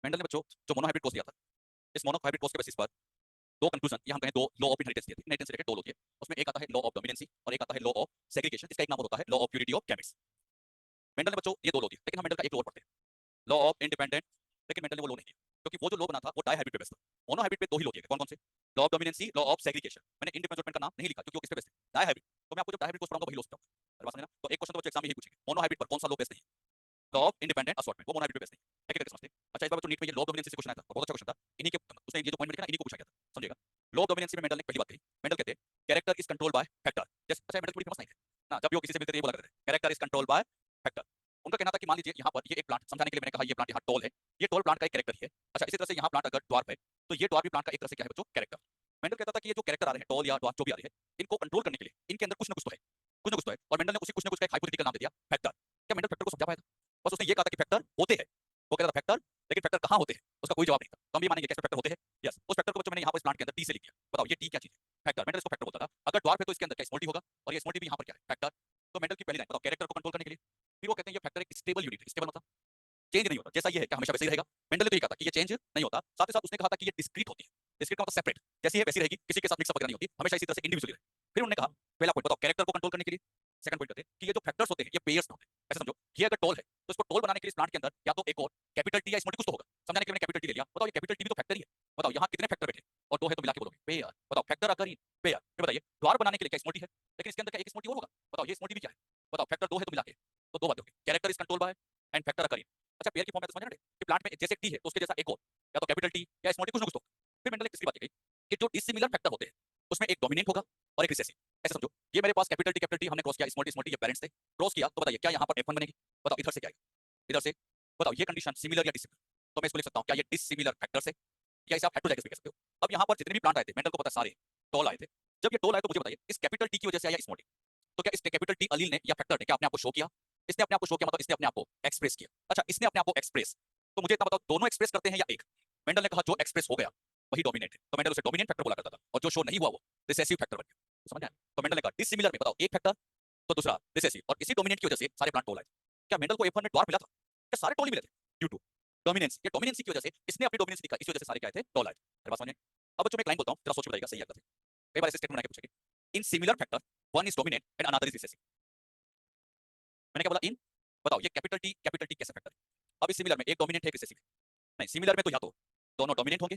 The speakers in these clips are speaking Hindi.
मेंडल ने बच्चों जो मोनोहाइब्रिड कोर्स दिया था, इस मोनोहाइब्रिड कोर्स के बेसिस पर दो कंक्लूजन या हम कहें दो लॉ ऑफ इनहेरिटेंस दिए थे। इनहेरिटेंस रिलेटेड दो लॉ दिए, उसमें एक आता है लॉ ऑफ डोमिनेंसी और एक आता है लॉ ऑफ सेग्रीगेशन। इसका एक नाम और होता है law of purity of gametes. Mendel ने बच्चों ये दो लॉ दिए, लेकिन हम मेंडल का एक लॉ पढ़ते हैं, लॉ ऑफ इंडिपेंडेंट। लेकिन मेंडल ने वो लॉ नहीं दिया, क्योंकि वो जो लॉ बना था वो डायहाइब्रिड पे बेस्ड था। मोनोहाइब्रिड पे दो ही लॉ दिए, कौन कौन से? Law of dominancy, law of segregation. मैंने इंडिपेंडेंट का नाम नहीं लिखा क्योंकि वो किस पे बेस्ड है? डायहाइब्रिड। तो मैं आपको जो डायहाइब्रिड कोर्स पढ़ाऊंगा वही लॉ समझाऊंगा। अरे बात समझना। तो एक क्वेश्चन तो बच्चों एग्जाम में यही पूछेंगे, मोनोहाइब्रिड पर कौन सा लॉ बेस्ड नहीं है? लॉ ऑफ इंडिपेंडेंट असॉर्टमेंट, वो मोनोहाइब्रिड पे बेस्ड नहीं है। एक एक करके समझते हैं। अच्छा, इस बार बच्चों नीट में ये लॉ ऑफ डोमिनेंसी से क्वेश्चन आया था, बहुत अच्छा क्वेश्चन था। इन्हीं के उसने ये जो पॉइंट लिखा ना, इन्हीं को पूछा गया था, समझिएगा। लॉ ऑफ डोमिनेंसी में मेंडल ने पहली बात कही, मेंडल कहते हैं character is controlled by factor. जैसे अच्छा, मेंडल थोड़ी फेमस नहीं थे ना, जब भी वो किसी से मिलते थे ये बोला करते थे character is controlled by factor. उनका कहना था कि मान लीजिए यहाँ पर ये एक प्लांट, समझाने के लिए मैंने कहा ये प्लांट यहाँ टॉल है, ये टॉल प्लांट का एक कैरेक्टर ही है। अच्छा, इसी तरह से यहाँ प्लांट अगर ड्वार्फ है तो ये ड्वार्फ भी प्लांट का एक तरह से क्या है बच्चों? कैरेक्टर। मेंडल कहता था कि ये जो कैरेक्टर आ रहे हैं, टॉल या ड्वार्फ जो भी आ रहे हैं, इनको कंट्रोल करने के लिए इनके अंदर कुछ ना कुछ तो है, कुछ ना कुछ तो है। और मेंडल ने उसी कुछ ना कुछ का एक हाइपोथेटिकल नाम दे दिया, फैक्टर। क्या मेंडल फैक्टर को समझा पाया था? बस उसने ये कहा था कि फैक्टर होते हैं, वो कहता था फैक्टर, लेकिन फैक्टर कहाँ होते हैं उसका कोई जवाब नहीं था। तो हम ये मानेंगे कैसे फैक्टर होते हैं? यस, उस फैक्टर को बच्चों मैंने यहाँ पर इस प्लांट के अंदर टी से लिख दिया। बताओ ये टी क्या चीज है? फैक्टर। मेंडल इसको फैक्टर बोलता था। अगर ड्वार्फ है तो इसके अंदर क्या स्मॉल टी होगा, और ये स्मॉल टी भी यहाँ पर क्या है? फैक्टर। तो मेंडल की पहली लाइन बताओ, कैरेक्टर को कंट्रोल करने के लिए। फिर वो कहते हैं ये फैक्टर एक स्टेबल यूनिट है, स्टेबल होता, चेंज नहीं होता, जैसा ये है क्या हमेशा वैसे ही रहेगा? मेंडल ने तो ये कहा था कि ये चेंज नहीं होता। साथ ही साथ उसने कहा था कि ये डिस्क्रीट होती है। डिस्क्रीट का मतलब सेपरेट, जैसी है वैसी रहेगी, किसी के साथ मिक्सअप वगैरह नहीं होती, हमेशा इसी तरह से इंडिविजुअली रहे। फिर उन्होंने कहा पहला पॉइंट बताओ कैरेक्टर को कंट्रोल करने के लिए। सेकंड पॉइंट कहते हैं कि ये जो फैक्टर्स होते हैं ये पेयर्स होते हैं। ऐसे समझो, ये अगर टॉल है तो इसको टॉल बनाने के लिए इस प्लांट के अंदर या तो एक और कैपिटल टी या स्मॉल टी कुछ तो होगा। समझाने के लिए मैंने कैपिटल टी ले लिया। बताओ ये कैपिटल टी भी तो फैक्टर ही है। बताओ यहाँ कितने फैक्टर बैठे? और दो है तो मिला के बोलोगे पेयर। बताओ फैक्टर अगर पेयर, फिर बताइए द्वार बनाने के लिए क्या स्मॉल टी है, लेकिन इसके अंदर क्या एक स्मॉल टी और होगा? बताओ ये स्मॉल टी भी क्या है? बताओ फैक्टर दो है तो मिला के, तो दो बातें होगी, character is control by and factor occur. अच्छा, पेयर की फॉर्म में तो समझ रहे हैं कि प्लांट में जैसे टी है तो उसके जैसा एक और या तो कैपिटल टी या स्मॉल टी कुछ ना कुछ तो। फिर मेंडल ने तीसरी बात कही कि जो डिसिमिलर फैक्टर होते हैं उसमें एक डोमिनेंट होगा और एक रिसेसिव। ऐसे समझो, ये मेरे पास कैपिटल टी हमने क्रॉस किया, स्मॉल टी ये पेरेंट्स थे, क्रॉस किया तो बताइए क्या यहाँ पर F1 बनेगी? बताओ इधर से क्या आएगा? इधर से। बताओ ये कंडीशन सिमिलर या डिसिमिलर? तो मैं इसको लिख सकता हूँ क्या ये डिसिमिलर फैक्टर्स है, या इसे आप हेटेरोजाइगस भी कह सकते हो। अब यहाँ पर जितने भी प्लांट आए थे मेंडल को पता है सारे टॉल आए थे। जब ये टॉल आए तो मुझे बताइए इस कैपिटल टी की वजह से आया स्मॉल टी, तो क्या इस कैपिटल टी अलील ने या फैक्टर ने क्या अपने आप को शो किया? इसने अपने आप को शो किया, मतलब इसने अपने आप को एक्सप्रेस किया। अच्छा, इसने अपने आप को एक्सप्रेस, तो मुझे इतना बताओ दोनों एक्सप्रेस करते हैं या एक? मेंडल ने कहा जो एक्सप्रेस हो गया वही डोमिनेट है, तो मेंडल उसे डोमिनेंट फैक्टर बोला करता था, और जो शो नहीं हुआ वो रिसेसिव फैक्टर बन गया। तो समझ आया? तो मेंडल ने कहा डिसिमिलर में बताओ एक फैक्टर तो दूसरा रिसेसिव, और इसी डोमिनेंट की वजह से सारे प्लांट टोल आए। क्या मेंडल को F1 में ड्वार्फ मिला था? क्या सारे टोल ही मिले थे ड्यू टू डोमिनेंस? ये डोमिनेंसी की वजह से इसने अपनी डोमिनेंस दिखा, इसी वजह से सारे क्या आए थे? टोल आए। मेरे पास समझे? अब बच्चों मैं एक लाइन बोलता हूं, जरा सोच के बताइएगा सही है गलत है। कई बार ऐसे स्टेटमेंट बना के पूछेंगे, in similar factor one is dominant and another is recessive. मैंने क्या बोला? इन। बताओ ये कैपिटल टी कैसे फैक्टर है? अब इस सिमिलर में एक डोमिनेंट है एक रिसेसिव है। नहीं, सिमिलर में तो या तो दोनों डोमिनेंट होंगे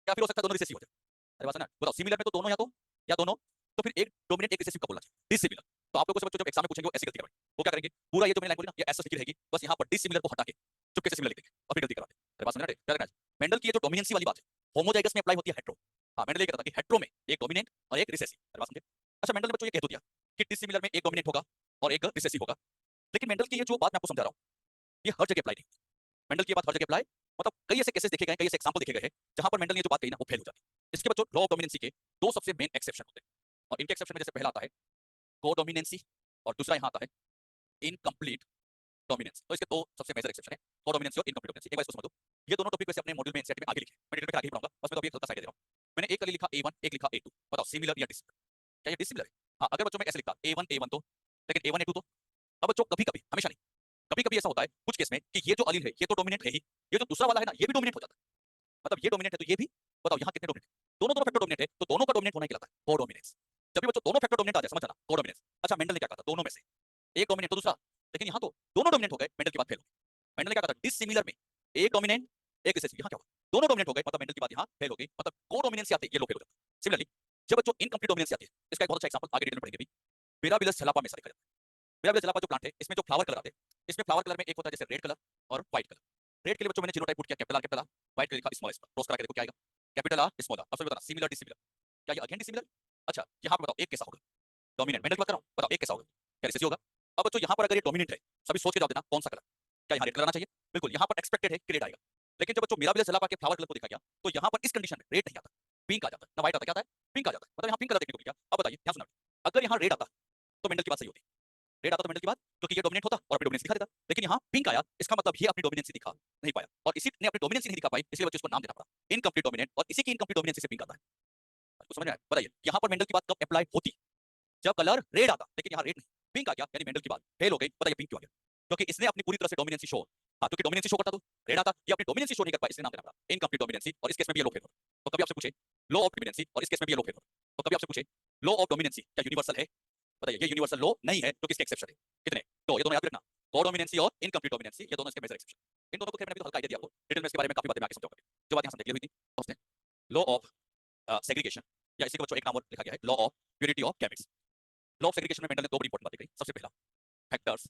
या फिर हो सकता है दोनों रिसेसिव हो जाए। अरे बात ना, बताओ सिमिलर में तो दोनों या दोनों, तो फिर एक डोमिनेंट एक रिसेसिव का बोलना चाहिए डिसिमिलर। तो आप लोगों से बच्चों जब एग्जाम में पूछेंगे वो ऐसी गलती करेंगे, वो क्या करेंगे? पूरा ये जो मैंने लाइन बोली ना ये ऐसा लिखी रहेगी, बस यहाँ पर डिसिमिलर को हटा के चुपके से सिमिलर लिख देंगे और फिर गलती कराते हैं। अरे बात समझ रहे हैं? मेंडल की ये जो डोमिनेंसी वाली बात है होमोजाइगस में अप्लाई होती है हेट्रो। हाँ, मेंडल ये कहता था कि हेट्रो में एक डोमिनेंट और एक रिसेसिव। अरे बात समझे? अच्छा, मेंडल ने बच्चों ये कह तो दिया कि डिसिमिलर में एक डोमिनेंट होगा और एक रिसेसिव होगा, लेकिन मेंडल की ये जो बात मैं आपको समझा रहा हूँ ये हर जगह अप्लाई नहीं। मेंडल की बात हर जगह अप्लाई, मतलब कई ऐसे केसेस देखे गए, कई ऐसे एग्जांपल देखे गए हैं जहां पर मेंडल ने जो बात कही ना वो फेल हो जाती है। इसके बच्चों लॉ ऑफ डोमिनेंसी के दो सबसे मेन एक्सेप्शन होते हैं, और इनके एक्सेप्शन में जैसे पहला आता है को डोमिनेंसी और दूसरा यहाँ आता है इनकम्प्लीट डोमिनेंस। तो इसके दो सबसे मेजर एक्सेप्शन है, को डोमिनेंसी और इनकम्प्लीट डोमिनेंसी। एक बार इसको समझ लो, ये दोनों टॉपिक वैसे अपने मॉड्यूल में एनसीईआरटी में आगे लिखे, मैं डिटेल में आगे ही पढ़ाऊंगा, बस मैं तो अभी एक हल्का सा आइडिया दे रहा हूं। मैंने एक कल लिखा A1 एक लिखा A2, बताओ सिमिलर या डिसिमिलर? क्या ये डिसिमिलर है? हाँ, अगर बच्चों में ऐसे लिखता A1 A1 तो, लेकिन A1 A2 तो। अब बच्चों कभी कभी, हमेशा नहीं, कभी कभी ऐसा होता है कुछ केस में कि ये जो अलील है ये तो डोमिनेंट है ही, ये जो दूसरा वाला है ना ये भी डोमिनेंट हो जाता है। मतलब ये डोमिनेंट है तो ये भी। बताओ यहाँ कितने डोमिनेंट है? दोनों दोनों फैक्टर डोमिनेंट है, तो दोनों का डोमिनेंट होना ही कहलाता है कोडोमिनेंस। जब भी बच्चों दोनों फैक्टर डोमिनेंट आ जाए समझ आना, कोडोमिनेंस। अच्छा, मेंडल ने क्या कहा था? दोनों में से एक डोमिनेंट तो दूसरा, लेकिन यहाँ तो दोनों डोमिनेंट हो गए, मेंडल की बात फेल हो गई। मेंडल ने क्या कहा था? डिसिमिलर में एक डोमिनेंट एक रिसेसिव। यहाँ क्या हुआ? दोनों डोमिनेंट हो गए, मतलब मेंडल की बात यहाँ फेल हो गई, मतलब कोडोमिनेंस आते ये लोग फेल हो जाते हैं। सिमिलरली जब बच्चों इनकम्प्लीट डोमिनेंस आती है, इसका एक बहुत अच्छा एग्जांपल आगे डिटेल में पढ़ेंगे भी, मिराबिलस जलापा में देखा जाता है। मिराबिलस जलापा जो प्लांट है इसमें जो फ्लावर कलर आते हैं, इसमें फ्लावर कलर में एक होता है जैसे रेड कलर और व्हाइट कलर। रेड के लिए बच्चों मैंने जीनोटाइप पुट किया कैपिटल आर, व्हाइट के लिए लिखा स्मॉल स्मॉल, क्रॉस करा के देखो क्या आएगा? Capital R small R. अब बताना सिमिलर डिसिमिलर, क्या ये अगेन डिसिमिलर? अच्छा, यहाँ पर बताओ एक कैसा होगा? डोमिनेंट, मेंडल की बात कर रहा हूँ, बताओ एक कैसा होगा? क्या रिसेसिव होगा? अब बच्चों यहाँ पर अगर ये डोमिनेंट है, सभी सोच के जवाब देना कौन सा कलर? क्या यहाँ रेड कलर आना चाहिए? बिल्कुल, यहाँ पर एक्सपेक्टेड है कि रेड आएगा, लेकिन जब बच्चों मिराबिलस जलापा के फ्लावर कलर को देखा गया तो यहाँ पर इस कंडीशन में रेड नहीं आता, पिंक आ जाता है ना, व्हाइट आता, क्या आता है? पिंक आ जाता है, मतलब यहाँ पिंक कलर देखने को मिल गया। अब बताइए यहाँ सुना, अगर यहाँ रेड आता तो मेंडल की बात सही होती, रेड आता तो मेंडल की बात, क्योंकि ये डोमिनेट होता और अपनी डोमिनेंस दिखा देता, लेकिन यहाँ पिंक आया, इसका मतलब ये अपनी डोमिनेंस दिखा नहीं पाया, और इसी ने अपनी डोमिनेंस नहीं दिखा पाई, इसलिए बच्चों इसको नाम देना पड़ा इनकम्प्लीट डोमिनेंट, और इसी की इनकम्प्लीट डोमिनेंस से पिंक आता है। आपको समझ में आया? बताइए यहाँ पर मेंडल की बात कब अप्लाई होती? जब कलर रेड आता, लेकिन यहाँ रेड नहीं, पिंक आ गया, यानी मेंडल की बात फेल हो गई। बताइए पिंक क्यों आ गया? क्योंकि इसने अपनी पूरी तरह से डोमिनेंसी शो हाँ, क्योंकि डोमिनेंसी शो करता तो रेड आता, ये अपनी डोमिनेंसी शो नहीं कर पाए इसलिए नाम देना पड़ा इनकम्प्लीट डोमिनेंसी, और इस केस में भी ये लो फेवर। तो कभी आपसे पूछे लॉ ऑफ डोमिनेंसी और इस केस में भी ये लो फेवर, तो कभी आपसे पूछे लॉ ऑफ डोमिनेंसी क्या यूनिवर्सल है, बताइए ये यूनिवर्सल लॉ नहीं है तो किसके एक्सेप्शन है, कितने, तो ये दोनों याद रखना, कोडोमिनेंसी और इनकम्प्लीट डोमिनेंसी, ये दोनों इसके मेजर एक्सेप्शन। इन दोनों को खैर मैंने भी तो हल्का आइडिया दिया आपको, डिटेल में इसके बारे में काफी बातें मैं आगे समझाऊंगा, जो बातें यहाँ समझ हुई थी समझते हैं। लॉ ऑफ सेग्रीगेशन, या इसी को बच्चों एक नाम और लिखा गया है law of purity of gametes. Law of segregation में मेंडल ने दो बड़ी इंपॉर्टेंट बातें कही, सबसे पहला फैक्टर्स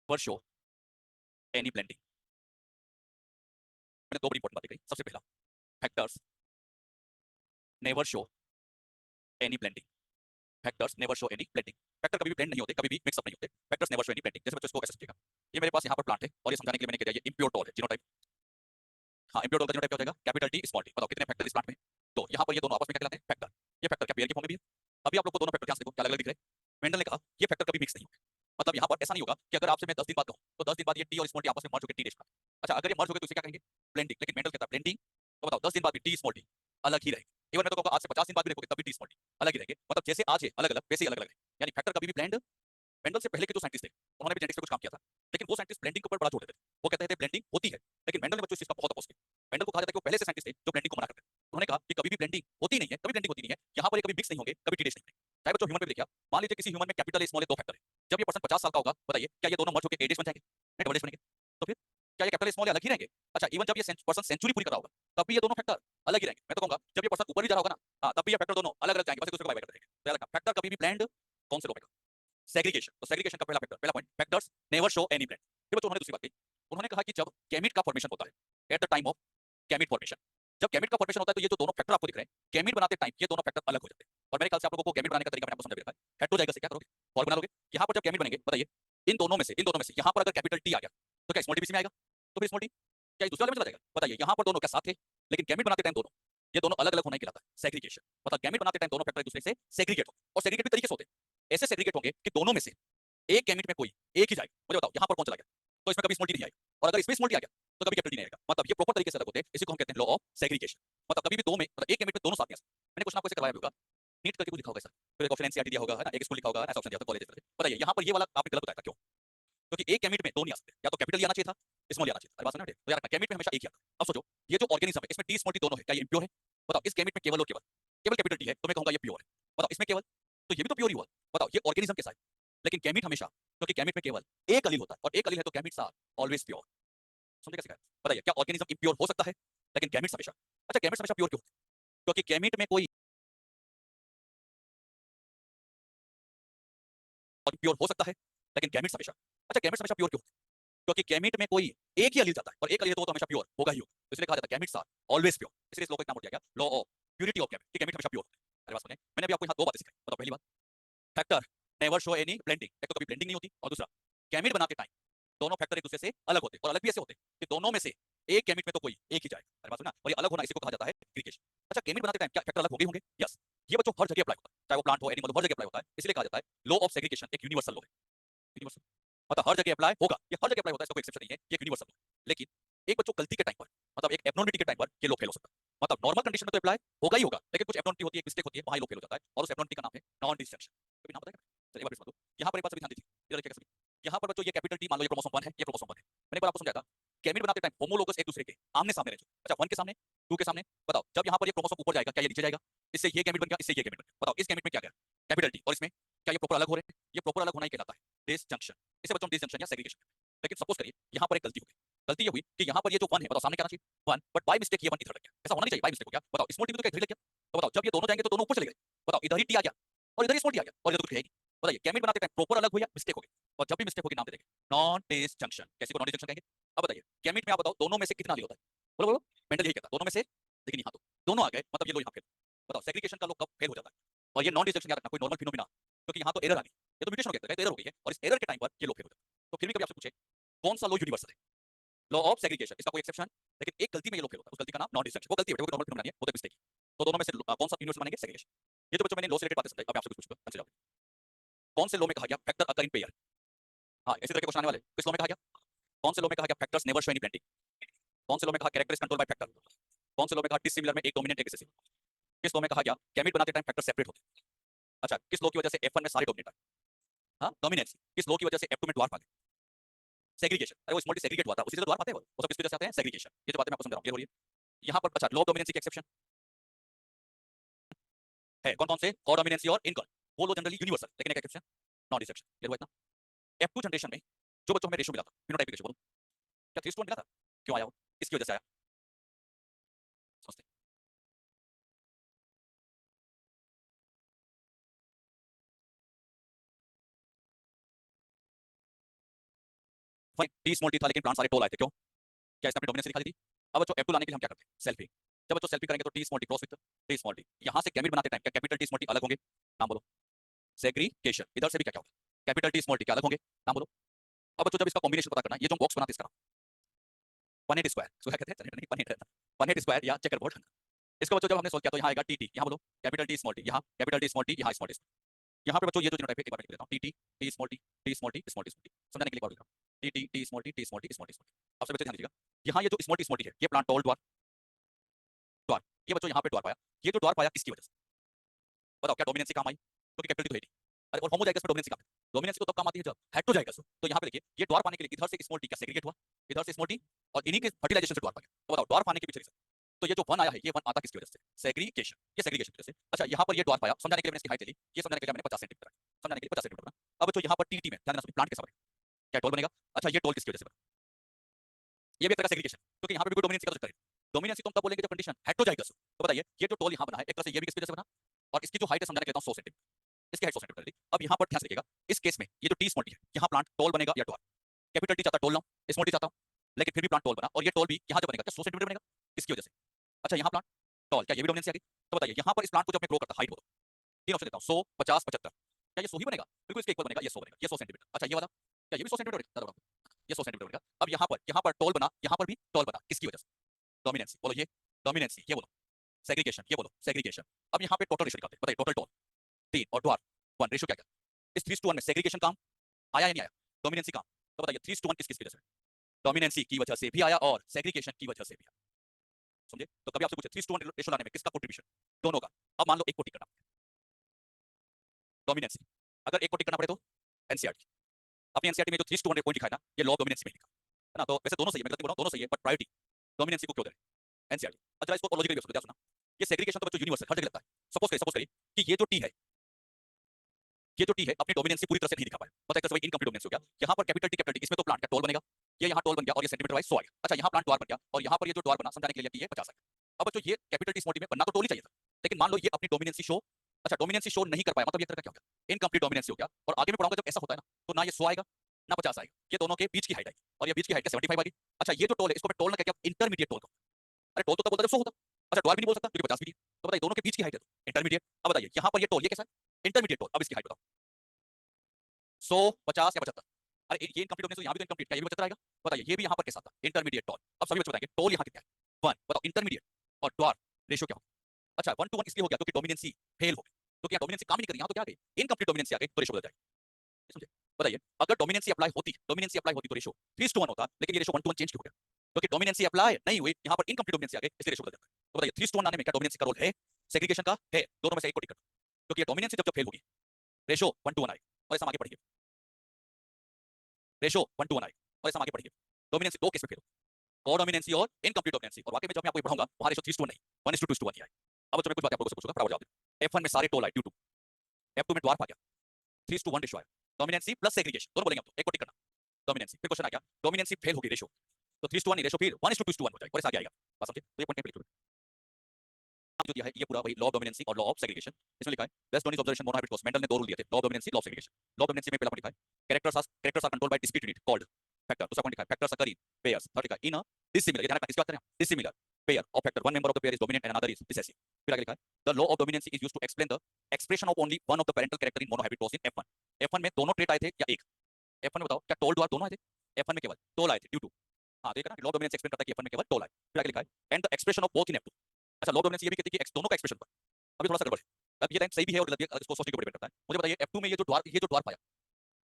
वर शो एनी ब्लेंडिंग, मैंने दो बड़ी इंपॉर्टेंट बातें कही, सबसे पहला factors never show any blending, factors never show any blending, factor कभी भी ब्लेंड नहीं होते, कभी भी मिक्स अप नहीं होते, factors never show any blending. जैसे बच्चों इसको कैसे समझेगा, ये मेरे पास यहाँ पर प्लांट है और ये समझाने के लिए मैंने कह दिया ये इंप्योर टॉल है, जीनोटाइप। हाँ, इंप्योर टॉल का जीनोटाइप क्या हो जाएगा, कैपिटल टी स्मॉल टी, बताओ कितने फैक्टर इस प्लांट में, तो यहाँ पर ये दोनों आपस में क्या कहलाते हैं फैक्टर, ये फैक्टर क्या पेयर की फॉर्म में भी है। अभी आप लोग को दोनों फैक्टर ध्यान से देखो क्या अलग अलग दिख रहे हैं, मेंडल ने कहा ये फैक्टर कभी मिक्स नहीं होंगे, मतलब यहाँ पर ऐसा नहीं होगा कि अगर आपसे मैं 10 दिन बाद कहूँ तो 10 दिन बाद ये टी और स्मॉल टी आपस में मर्ज होकर टी डेश। अच्छा, अगर ये मर्ज हो गए तो इसे क्या कहेंगे, ब्लेंडिंग, लेकिन मेंडल कहता है ब्लेंडिंग, तो बताओ 10 दिन बाद भी टी स्मॉल टी अलग ही रहेंगे, इवन मैं तो कहूँगा आज से 50 दिन बाद भी देखोगे तभी टी स्मॉल टी अलग ही रहेंगे, मतलब जैसे आज है अलग अलग वैसे ही अलग अलग है, यानी फैक्टर कभी भी ब्लेंड। मेंडल से पहले के जो साइंटिस्ट थे उन्होंने भी जेनेटिक्स पे कुछ काम किया था, लेकिन वो साइंटिस्ट ब्लेंडिंग के ऊपर बड़ा जोर देते थे, वो कहते थे ब्लेंडिंग होती है, लेकिन मेंडल ने बच्चों इस चीज का बहुत अपोज किया। मेंडल को कहा जाता है कि वो पहले से साइंटिस्ट थे जो ब्लेंडिंग को मना करते थे, उन्होंने कहा कि कभी भी ब्लेंडिंग होती नहीं है, कभी ब्लेंडिंग होती नहीं है, यहाँ पर ये कभी मिक्स नहीं होंगे, कभी टीडेश नहीं होंगे। चाहे बच्चों ह्यूमन पे भी देखिए, मान लीजिए किसी ह्यूमन में कैपिटल स्मॉल दो फैक्टर है, जब ये पर्सन 50 साल का होगा बताइए क्या ये दोनों मर्ज होकर एडेश बन जाएंगे, नहीं डबल एडेश बनेंगे, तो फिर क्या ये कैपिटल स्मॉल अलग ही रहेंगे। अच्छा, इवन जब ये पर्सन सेंचुरी पूरी कर रहा होगा तब भी ये दोनों फैक्टर अलग ही रहेंगे, मैं तो कहूंगा जब ये पर्सन ऊपर भी जा रहा होगा ना, हाँ तब भी ये फैक्टर दोनों अलग अलग जाएंगे, बस एक दूसरे को बाय करते रहेंगे। तो फैक्टर कभी भी ब्लेंड कौन से लो फैक्टर, सेग्रीगेशन, तो सेग्रीगेशन का पहला फैक्टर, पहला point factors never show any blend. फिर बच्चों उन्होंने दूसरी बात कही, उन्होंने कहा कि जब गैमेट का फॉर्मेशन होता है at the time of gamete formation, जब गैमेट का फॉर्मेशन होता है तो ये जो दोनों फैक्टर आपको दिख रहे हैं गैमेट बनाते टाइम ये दोनों फैक्टर अलग हो जाते हैं, और मेरे ख्याल से आप लोगों को गैमेट बनाने का तरीका मैंने आपको समझा दिया है। हेटेरोजाइगस से क्या करोगे, फॉर्म बना लोगे, यहाँ पर जब गैमेट बनेंगे बताइए इन दोनों में से यहाँ पर अगर कैपिटल टी आ गया तो क्या स्मॉल टी भी में आएगा, तो फिर स्मॉल टी क्या दूसरे वाले में चला जाएगा, बताइए यहाँ पर दोनों क्या साथ थे, लेकिन गैमेट बनाते टाइम दोनों ये दोनों अलग अलग होना कहलाता है सेग्रीगेशन, मतलब गैमेट बनाते टाइम दोनों फैक्टर एक दूसरे से सेग्रीगेट हो, और सेग्रीगेट भी तरीके से होते हैं, ऐसे सेग्रीगेट होंगे कि दोनों में से एक गैमेट में कोई एक ही जाएगा, मुझे बताओ यहाँ पर कौन चला गया, तो इसमें कभी स्मॉल टी नहीं आएगा, और अगर इसमें स्मॉल टी आ गया तो कभी कैपिटल टी नहीं आएगा, मतलब ये प्रॉपर तरीके से अलग होते हैं, इसी को हम कहते हैं लॉ ऑफ सेग्रीगेशन। मतलब कभी भी दो में मतलब एक गैमेट में दोनों साथ नहीं आ सकते। मैंने क्वेश्चन आपको ऐसे करवाया होगा, नीट करके कुछ लिखा होगा सर, फिर एक ऑप्शन एनसीईआरटी दिया होगा है ना, एक स्कूल लिखा होगा, ऐसा ऑप्शन दिया था कॉलेज, बताइए यहाँ पर ये वाला आपने गलत बताया था क्यों, क्योंकि एक गैमेट में दो नहीं आ सकते, या तो कैपिटल आना चाहिए था स्मॉल आना चाहिए था, बात समझ रहे हो? तो यार गैमेट में हमेशा एक ही आता है। अब सोचो ये जो ऑर्गेनिज्म है इसमें टी स्मॉल टी दोनों है, क्या ये इंप्योर है, बताओ इस गैमेट में केवल और केवल केवल कैपिटल टी है तो मैं कहूंगा ये प्योर है, बताओ इसमें केवल, तो ये भी तो प्योर ही हुआ, बताओ ये ऑर्गेनिज्म के साथ, लेकिन गैमेट हमेशा, क्योंकि गैमेट में केवल एक अलील होता है और एक अलील है तो गैमेट्स आर ऑलवेज प्योर। समझे कैसे, बताइए क्या ऑर्गेनिज्म इंप्योर हो सकता है लेकिन गैमेट्स हमेशा, अच्छा गैमेट्स हमेशा प्योर क्यों, क्योंकि गैमेट में कोई प्योर हो सकता है लेकिन गैमेट्स हमेशा, अच्छा गैमेट्स हमेशा प्योर क्यों, क्योंकि गैमेट में कोई एक ही अलील जाता है और एक अलील तो हमेशा प्योर होगा ही होगा, तो इसलिए कहा जाता है गैमेट्स आर ऑलवेज प्योर, इसलिए इस लॉ को एक नाम दिया गया law of purity of gamete, कि गैमेट हमेशा प्योर होता है। अरे बात सुनिए, मैंने अभी आपको यहाँ दो बातें सिखाई, बताओ पहली बात factor never show any blending, एक तो कभी ब्लेंडिंग नहीं होती, और दूसरा गैमेट बनाते टाइम दोनों फैक्टर एक दूसरे से अलग होते हैं, और अलग भी ऐसे होते हैं कि दोनों में से एक गैमेट में तो कोई एक ही जाएगा। अरे बात सुना, और ये अलग होना इसी को कहा जाता है सेग्रीगेशन। अच्छा गैमेट बनाते टाइम क्या फैक्टर अलग हो गए होंगे, यस, ये बच्चों हर जगह अप्लाई होता है, चाहे वो प्लांट हो एनिमल हो, हर जगह अप्लाई होता है, इसलिए कहा जाता है लॉ ऑफ सेग्रीगेशन एक यूनिवर्सल लॉ है, यूनिवर्सल, मतलब हर जगह अप्लाई होगा, ये हर जगह अप्लाई होता है, इसका कोई एक्सेप्शन नहीं है, ये यूनिवर्सल लॉ। लेकिन एक बच्चों गलती के टाइम पर, मतलब एक एब्नॉर्मलिटी के टाइम पर ये लॉ फेल हो सकता है, मतलब नॉर्मल कंडीशन में तो अप्लाई होगा ही होगा, लेकिन कुछ एब्नॉर्मलिटी होती है, मिस्टेक होती है, वहां लॉ फेल हो जाता है, और उस एब्नॉर्मलिटी का नाम है नॉन डिसजंक्शन। कभी नाम पता है, चलिए एक बार सुनो, यहाँ पर एक बात सभी ध्यान दीजिए, इधर देखिएगा सभी, यहाँ पर बच्चों ये कैपिटल टी मान लो ये क्रोमोसोम 1 है, ये क्रोमोसोम 1 है, मैंने एक बार आपको समझाया था गैमेट बनाते टाइम होमोलोगस एक दूसरे के आमने सामने रहते हैं, अच्छा 1 के सामने 2 के सामने, बताओ जब यहाँ पर ये क्रोमोसोम ऊपर जाएगा क्या ये नीचे जाएगा, इससे ये गैमेट बन गया, इससे ये गैमेट बन गया, बताओ इस गैमेट में क्या गया कैपिटल टी, और इसमें क्या ये प्रॉपर अलग हो रहे हैं, ये प्रॉपर अलग होना ही कहलाता है डिसजंक्शन, इसे बच्चों डिसजंक्शन या सेग्रीगेशन। लेकिन सपोज करिए यहाँ पर एक गलती हो गई, गलती ये हुई कि यहाँ पर ये जो 1 है, बताओ सामने क्या आना चाहिए 1, बट बाय मिस्टेक ये 1 इधर लग गया, ऐसा होना नहीं चाहिए, बाय मिस्टेक हो गया, बताओ स्मॉल टी में तो क्या इधर लग गया, तो बताओ जब ये दोनों जाएंगे तो दोनों ऊपर चले गए, बताओ इधर ही टी आ गया और इधर ही स्मॉल टी आ गया और इधर कुछ है ही नहीं, बताइए गैमेट बनाते टाइम प्रॉपर अलग हुई या मिस्टेक हो गई, और जब भी मिस्टेक होगी नाम दे देंगे नॉन डिसजंक्शन, कैसे को नॉन डिसजंक्शन कहेंगे। अब बताइए गैमेट में आप बताओ दोनों में से कितना अलील होता है, बोलो बोलो, मेंडल यही कहता है दोनों में से, लेकिन यहाँ तो दोनों आ गए, मतलब ये लो यहाँ फेल, बताओ सेग्रीगेशन का लो कब फेल हो जाता है, और ये नॉन डिसजंक्शन याद रखना कोई नॉर्मल फिनोमिना, क्योंकि यहाँ तो एरर आ गई, ये तो म्यूटेशन हो गया, एरर हो गई है, और इस एरर के टाइम पर ये लो फेल हो जाता है। तो फिर भी कभी आपसे पूछे कौन सा लो यूनिवर्सल है, लॉ ऑफ सेग्रीगेशन, इसका कोई एक्सेप्शन, लेकिन एक गलती में ये लो फेल होता है, उस गलती का नाम नॉन डिसजंक्शन, वो गलती है बेटा, कोई नॉर्मल फिनोमिना नहीं है, वो तो मिस्टेक है, तो दोनों में से कौन सा यूनिवर्सल मानेंगे सेग्रीगेशन। ये तो बच्चों मैंने लॉ से रिलेटेड बातें समझाई, अब आपसे कुछ पूछूंगा, समझ जाओ कौन से लॉ में कहा गया फैक्टर अकर इन पेयर, हाँ इसी तरह के क्वेश्चन आने वाले, किस लॉ में कहा गया, कौन से लॉ में कहा गया factors never show any blending, कौन से लॉ में कहा character is control by factor, कौन से लॉ में कहा डिसिमिलर में एक डोमिनेंट एक रिसेसिव, किस लॉ में कहा गया गैमेट बनाते टाइम फैक्टर सेपरेट होते हैं, अच्छा किस लॉ की वजह से F1 में सारे डोमिनेट आए, हाँ डोमिनेंसी, किस लॉ की वजह से F2 में ड्वार्फ आ गए, सेग्रीगेशन, अरे वो स्मॉल टी सेग्रीगेट हुआ था, उसी से तो द्वार पाते हैं वो सब किसकी वजह से आते हैं, सेग्रीगेशन। ये जो बातें मैं आपको समझा रहा हूं, क्लियर हो रही है? यहाँ पर अच्छा लॉ ऑफ डोमिनेंसी की एक्सेप्शन है कौन कौन से, कॉ डोमिनेंसी और इनकॉन, वो लो जनरली यूनिवर्सल, लेकिन एक एक्सेप्शन नॉन डिसेप्शन, क्लियर हुआ इतना? F2 जनरेशन में जो बच्चों हमें रेशियो मिला था, फिनोटाइपिक रेशियो बोलो, क्या 3:1 मिला था? क्यों आया वो, इसकी वजह से आया, समझते हैं? टी स्मॉल टी था लेकिन प्लांट सारे टोल आए थे, क्यों? क्या इसने अपनी डोमिनेंस दिखा दी थी? अब बच्चों F2 लाने के लिए हम क्या करते हैं, सेल्फी। जब बच्चों सेल्फी करेंगे तो T small T cross with T small T, यहां से गैमेट बनाते टाइम क्या कैपिटल टी स्मॉल टी अलग होंगे, नाम बोलो, सेग्रीगेशन। इधर से भी क्या क्या होगा, कैपिटल टी स्मॉल टी क्या अलग होंगे, नाम बोलो। अब बच्चों जब इसका कॉम्बिनेशन पता करना है, ये जो बॉक्स बनाते हैं इसका 180 स्क्वायर, सो क्या कहते हैं, नहीं 180 रहता, 180 स्क्वायर या चेकर बोर्ड। इसका बच्चों जब हमने सोल्व किया तो यहाँ आएगा टी टी, यहाँ बोलो कैपिटल टी स्मॉल टी, यहाँ कैपिटल टी स्मॉल टी, यहाँ स्मॉल टी। यहाँ पे बच्चों ये जो जीनोटाइप है एक बार लिख देता हूँ, T T T small T T small T small T small T, समझाने के लिए एक बार लिख रहा हूँ, T T T small T T small T small T small T. अब सब बच्चे ध्यान दीजिएगा, यहाँ ये जो स्मॉल टी है ये प्लांट टोल द्वार द्वार, ये बच्चों यहाँ पे द्वार पाया, ये जो द्वार पाया किसकी वजह से, बताओ क्या डोमिनेंसी काम आई, क्योंकि कैपिटल टी तो है नहीं, अरे और होमोजाइगस में डोमिनेंसी काम है, डोमिनेंसी तो तब काम आती है जब हेटेरोजाइगस हो। तो यहाँ पे देखिए ये द्वार पाने के लिए इधर से स्मॉल टी का सेग्रीगेट हुआ, इधर से स्मॉल टी, और इन्हीं के फर्टिलाइजेशन से द्वार पा गया। तो बताओ द्वार पाने के पीछे रीजन, तो ये जो वन आया है ये वन आता किसकी वजह से, सेग्रीगेशन, ये सेग्रीगेशन की वजह से। अच्छा यहाँ पर ये द्वार पाया, समझाने के लिए मैंने इसकी हाइट ले ली, ये समझाने के लिए मैंने 50 सेंटीमीटर, समझाने के लिए 50 सेंटीमीटर। अब जो यहाँ पर टी में ध्यान देना, प्लांट कैसा बनेगा, क्या टोल बनेगा? अच्छा ये टोल किसकी वजह से बना, ये भी एक तरह का सेग्रीगेशन, क्योंकि यहाँ पे भी कोई डोमिनेंसी का चक्कर है। डोमिनेंसी तुम तब बोलेंगे जब कंडीशन हेटेरोजाइगस हो। तो बताइए ये जो टोल यहाँ बना है एक तरह से ये भी किसकी वजह से बना, और इसकी जो हाइट है समझाने के लिए 100 सेंटीमीटर, इसकी हाइट 100 सेंटीमीटर थी। अब यहाँ पर ध्यान से देखिएगा, इस केस में ये जो टी स्मॉल टी है यहाँ प्लांट टोल बनेगा या द्वार, कैपिटल टी चाहता टोल ना, स्मॉल टी चाहता हूं, लेकिन फिर भी प्लांट टोल बना, और ये टोल भी यहाँ जो बनेगा क्या 100 सेंटीमीटर बनेगा, किसकी वजह से? अच्छा यहाँ प्लांट टोल, क्या ये भी डोमिनेंसी आ गई? तो बताइए यहाँ पर इस प्लांट को जब मैं ग्रो करता हाइट बोलो, तीन ऑप्शन देता हूँ 100 50 75, क्या ये 100 ही बनेगा? बिल्कुल इसके इक्वल बनेगा, ये 100 बनेगा, ये 100 सेंटीमीटर। अच्छा ये वाला क्या ये भी 100 सेंटीमीटर बनेगा, ये 100 सेंटीमीटर बनेगा। अब यहाँ पर टोल बना, यहाँ पर भी टोल बना, किसकी वजह से? डोमिनेंसी बोलो, ये डोमिनेंसी, ये बोलो सेग्रीगेशन, ये बोलो सेग्रीगेशन। अब यहाँ पे टोटल रेशियो निकालते हैं, बताइए टोटल टोल 3 और द्वार 1, रेशियो क्या क्या? इस 3:1 में सेग्रीगेशन काम आया या नहीं आया, डोमिनेंसी काम? तो बताइए 3:1 किस किस वजह से, डोमिनेंसी की वजह से भी आया और सेग्रीगेशन की वजह से भी आया, समझे? तो कभी आपसे पूछे 3:1 रेशियो लाने में किसका कंट्रीब्यूशन, दोनों का। अब मान लो एक को टिक करना, डोमिनेंसी, अगर एक को टिक करना पड़े तो एनसीईआरटी, अपनी एनसीईआरटी में जो 3:1 पॉइंट लिखा है ना, ये लॉ ऑफ डोमिनेंसी में लिखा है ना, तो वैसे दोनों सही है, मैं गलती बोल रहा हूं, दोनों सही है, बट प्रायोरिटी डोमिनेंसी को क्यों दे रहे हैं, एनसीईआरटी। अच्छा इसको लॉजिकली भी सुना, ये सेग्रीगेशन तो बच्चों यूनिवर्सल हर जगह लगता है। सपोज करिए कि ये जो टी है, ये जो टी है अपनी डोमिनेंसी पूरी तरह से नहीं दिखा पाया, पता है कैसे भाई, इनकम्प्लीट डोमिनेंस हो गया। यहाँ पर कैपिटल टी इसमें तो प्लांट का टोल बनेगा, ये यहाँ टोल बन गया और ये सेंटीमीटर वाइज 100 आएगा। अच्छा यहाँ प्लांट द्वार बन गया और यहाँ पर ये जो द्वार बना समझाने के लिए ये 50 आएगा। अब बच्चों ये कैपिटल टी स्मॉल टी में बनना तो टोल ही चाहिए था, लेकिन मान लो ये अपनी डोमिनेंसी शो, अच्छा डोमिनेंसी शो नहीं कर पाया, मतलब ये तरह का क्या हो गया, इनकम्प्लीट डोमिनेंसी हो गया। और आगे में पढ़ाऊंगा जब ऐसा होता है ना, तो ना ये 100 आएगा ना 50 आएगा, ये दोनों के बीच की हाइट आएगी, और ये बीच की हाइट का 75 आ गई। अच्छा ये जो टोल है इसको मैं टोल ना क्या, इंटरमीडिएट टोल। अरे टोल तो तब बोलता जब 100 होता, अच्छा द्वार भी नहीं बोल सकता क्योंकि 50 भी नहीं। तो बताइए दोनों के बीच की हाइट है इंटरमीडिएट। अब बताइए यहाँ पर ये टोल ये कैसा है, इंटरमीडिएट टोल। अब इसकी हाइट बताओ 100 50 या 75, अरे ये इनकम्प्लीट होने से यहाँ भी तो इनकम्प्लीट, क्या ये भी 75 आएगा? बताइए ये भी यहाँ पर कैसा था, इंटरमीडिएट टोल। अब सभी बच्चे बताएंगे टोल यहाँ कितना है, 1, बताओ इंटरमीडिएट और द्वार रेशियो क्या होगा? अच्छा 1:1 इसलिए हो गया क्योंकि डोमिनेंसी फेल हो गई, क्योंकि यहाँ डोमिनेंसी काम ही नहीं कर रही, यहाँ तो क्या आ गई, इनकम्प्लीट डोमिनेंसी आ गई, तो रेशियो बदल जाएगा, समझे? बताइए अगर डोमिनेंसी अप्लाई होती तो रेशियो 3:1 होता, लेकिन ये रेशियो 1:1 चेंज क्यों हो गया? क्योंकि डोमिनेंसी अप्लाई नहीं हुई, यहाँ पर इनकम्प्लीट डोमिनेंसी आ गई, इसलिए रेशियो बदल जाता है। तो बताइए 3:1 आने में क्या डोमिनेंसी का रोल है, सेग्रीगेशन का है, दोनों में से एक को टिक कर दो, क्योंकि ये डोमिनेंसी जब फेल होगी रेशियो 1:1 आएगा। और ऐसा आगे पढ़िए, रेशियो 1:1 आएगा, और ऐसा आगे पढ़िए, डोमिनेंसी दो केस में फेल, को डोमिनेंसी और इनकम्प्लीट डोमिनेंसी। और वाकई में जब मैं आपको पढ़ाऊंगा वहां रेशियो 3:1 नहीं 1:2:1 ही आएगा। अब तो मैं कुछ बात आप लोगों से पूछूंगा, बराबर जवाब दें। F1 में सारे टोल आए ड्यू टू, F2 में द्वार पा गया, 3:1 रेशियो आया, डोमिनेंसी प्लस सेग्रीगेशन दोनों बोलेंगे हम, तो एक को टिक करना, डोमिनेंसी। फिर क्वेश्चन आ गया डोमिनेंसी फेल होगी रेशियो, तो 3:1 नहीं रेशियो फिर 1:2:1 हो जाएगा, और ऐसा आगे आएगा, बात समझे? तो ये पॉइंट पे लिख लो, जो दिया है ये पूरा वही लॉ ऑफ डोमिनेंसी और लॉ ऑफ सेग्रीगेशन। इसमें लिखा है based on his observation monohybrid cross, Mendel ने दो रूल दिए थे, law of dominancy law of segregation. Law of dominancy में पहला पॉइंट लिखा है characters are controlled by discrete unit called factor, दूसरा पॉइंट लिखा है factors occur in pairs, third लिखा है इन अ डिसिमिलर, ये ध्यान रखना, इसकी बात करें dissimilar pair of factor, one member of the pair is dominant and another is recessive. फिर आगे लिखा है the law of dominancy is used to explain the expression of only one of the parental character in monohybrid cross in F1। F1 में दोनों ट्रेट आए थे या एक? F1 में बताओ क्या टोल द्वार दोनों आए थे? F1 में केवल टोल आए थे ड्यू टू, हां देखा ना, लॉ ऑफ डोमिनेंसी एक्सप्लेन करता है कि F1 में केवल टोल आए। फिर आगे लिखा है and the expression of both in F2। अच्छा लॉ ऑफ डोमिनेंसी ये भी कहती है कि दोनों का एक्सप्रेशन पर, अभी थोड़ा सा गड़बड़ है, अब ये लाइन सही भी है और गलत भी है, इसको सोचने के ऊपर डिपेंड करता है। मुझे बताइए F2 में ये जो द्वार पाया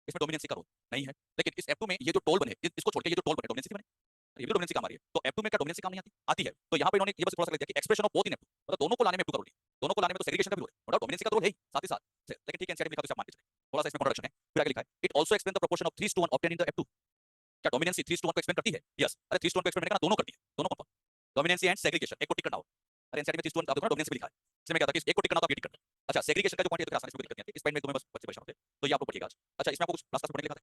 इसमें डोमिनेंसी का रोल नहीं है, लेकिन इस F2 में ये जो टोल बने इसको छोड़ के ये जो टोल बने डोमिनेंसी बने, ये भी डोमिनेंसी काम आ रही है। तो F2 में क्या डोमिनेंसी काम नहीं आती? आती है। तो यहाँ पे इन्होंने ये बस थोड़ा सा लिख दिया कि expression of both in F2, मतलब दोनों को लाने में F2 का रोल है, दोनों को लाने में तो सेग्रीगेशन का भी रोल है, मतलब डोमिनेंसी का तो रोल है ही साथ ही साथ, लेकिन ठीक है एनसीईआरटी में लिखा तो आप मान के चले, थोड़ा सा इसमें कॉन्ट्रडिक्शन है। फिर आगे लिखा है it also explain the proportion of 3:1 obtain in the F2। क्या डोमिनेंसी 3:1 को एक्सप्लेन करती है? यस। अरे 3:1 को एक्सप्लेन करना दोनों करती है, दोनों कौन? डोमिनेंसी एंड सेग्रीगेशन, एक को टिक करना हो। अरे एनसीईआरटी में 3:1 आप देखो ना, डोमिनेंस भी लिखा है। इसमें क्या था कि एक को टिक करना था, आप ये टिक करना। अच्छा, सेग्रीगेशन का जो पॉइंट है तो आसानी से दिक्कत नहीं आती, इस पॉइंट में तुम्हें बस बच्चे परेशान होते हैं, तो ये आप लोग पढ़िएगा आज। अच्छा, इसमें आपको कुछ लास्ट क्लास में पढ़ने के लिए